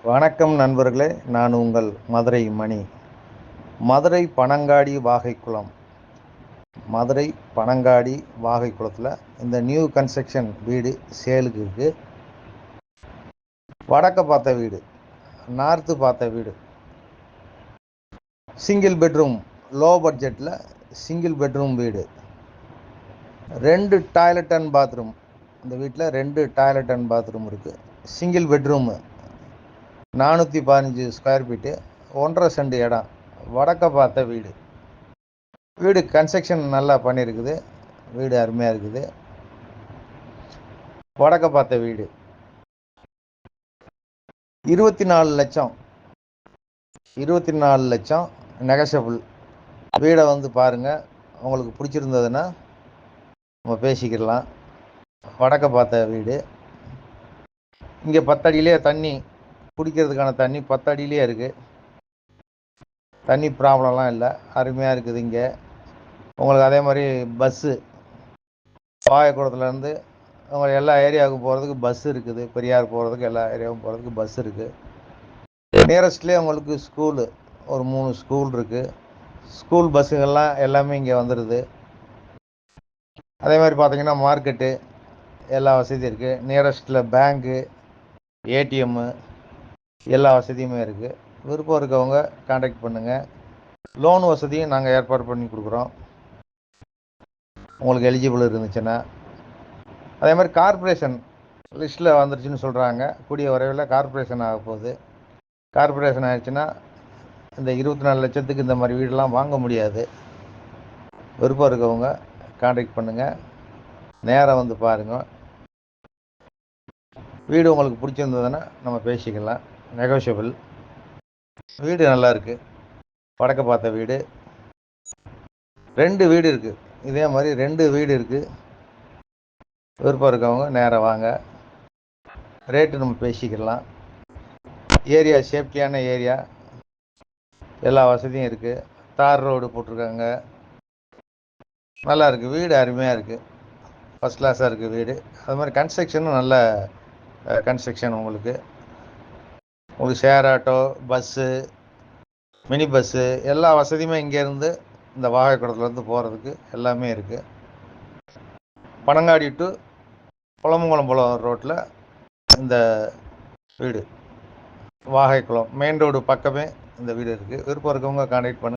வணக்கம் நண்பர்களே, நான் உங்கள் மதுரை மணி. மதுரை பனங்காடி வாகைக்குளம், மதுரை பனங்காடி வாகைக்குளத்தில் இந்த நியூ கன்ஸ்ட்ரக்ஷன் வீடு சேலுக்கு இருக்குது. வடக்க பார்த்த வீடு, நார்த்து பார்த்த வீடு, சிங்கிள் பெட்ரூம், லோ பட்ஜெட்டில் சிங்கிள் பெட்ரூம் வீடு, 2 டாய்லெட் அண்ட் பாத்ரூம். இந்த வீட்டில் 2 டாய்லெட் அண்ட் பாத்ரூம் இருக்குது. Single bedroom, 415 square feet, 1.5 cent இடம், வடக்க பார்த்த வீடு. வீடு கன்ஸ்ட்ரக்ஷன் நல்லா பண்ணியிருக்குது. வீடு அருமையாக இருக்குது. வடக்க பார்த்த வீடு 24 லட்சம், 24 லட்சம் நெகஷபிள். வீடை வந்து பாருங்கள், உங்களுக்கு பிடிச்சிருந்ததுன்னா நம்ம பேசிக்கிடலாம். வடக்க பார்த்த வீடு. இங்கே 10 அடியிலே தண்ணி, குடிக்கிறதுக்கான தண்ணி 10 அடியிலே இருக்குது. தண்ணி ப்ராப்ளம்லாம் இல்லை, அருமையாக இருக்குது. இங்கே உங்களுக்கு அதே மாதிரி பஸ்ஸு வாகைக்குளத்துலேருந்து உங்கள் எல்லா ஏரியாவுக்கும் போகிறதுக்கு பஸ் இருக்குது. பெரியார் போகிறதுக்கு எல்லா ஏரியாவுக்கும் போகிறதுக்கு பஸ் இருக்குது. நியரஸ்ட்லேயே உங்களுக்கு ஸ்கூலு, ஒரு 3 ஸ்கூல் இருக்குது. ஸ்கூல் பஸ்ஸுங்கள்லாம் எல்லாமே இங்கே வந்துடுது. அதே மாதிரி பார்த்தீங்கன்னா மார்க்கெட்டு, எல்லா வசதியும் இருக்குது. நியரஸ்ட்டில் பேங்க்கு, ஏடிஎம்மு, எல்லா வசதியுமே இருக்குது. விருப்பம் இருக்கவங்க கான்டாக்ட் பண்ணுங்கள். லோன் வசதியும் நாங்கள் ஏற்பாடு பண்ணி கொடுக்குறோம், உங்களுக்கு எலிஜிபிள் இருந்துச்சுன்னா. அதே மாதிரி கார்ப்பரேஷன் லிஸ்ட்டில் வந்துருச்சுன்னு சொல்கிறாங்க. கூடிய விரைவில் கார்ப்பரேஷன் ஆக போகுது. கார்ப்பரேஷன் ஆகிடுச்சுன்னா இந்த 24 லட்சத்துக்கு இந்த மாதிரி வீடெல்லாம் வாங்க முடியாது. விருப்பம் இருக்கவங்க கான்டாக்ட் பண்ணுங்கள், நேராக வந்து பாருங்கள். வீடு உங்களுக்கு பிடிச்சிருந்ததுன்னா நம்ம பேசிக்கலாம், நெகோஷியபிள். வீடு நல்லா இருக்குது. வடக்க பார்த்த வீடு. 2 வீடு இருக்குது. இதே மாதிரி 2 வீடு இருக்குது. விருப்பம் இருக்கவங்க நேராக வாங்க, ரேட்டு நம்ம பேசிக்கலாம். ஏரியா சேஃப்டியான ஏரியா, எல்லா வசதியும் இருக்குது. தார் ரோடு போட்டிருக்காங்க, நல்லா இருக்குது. வீடு அருமையாக இருக்குது, ஃபஸ்ட் கிளாஸாக இருக்குது வீடு. அது மாதிரி கன்ஸ்ட்ரக்ஷனும் நல்ல கன்ஸ்ட்ரக்ஷன். உங்களுக்கு share auto, bus, mini bus, எல்லா வசதியுமே இங்கேருந்து இந்த வாகைக்குளத்துலேருந்து போகிறதுக்கு எல்லாமே இருக்குது. பனங்காடி டு குளமங்குளம் ரோட்டில் இந்த வீடு, வாகைக்குளம் மெயின் ரோடு பக்கமே இந்த வீடு இருக்குது. விருப்பம் இருக்கவங்க கான்டாக்ட் பண்ணுங்கள்.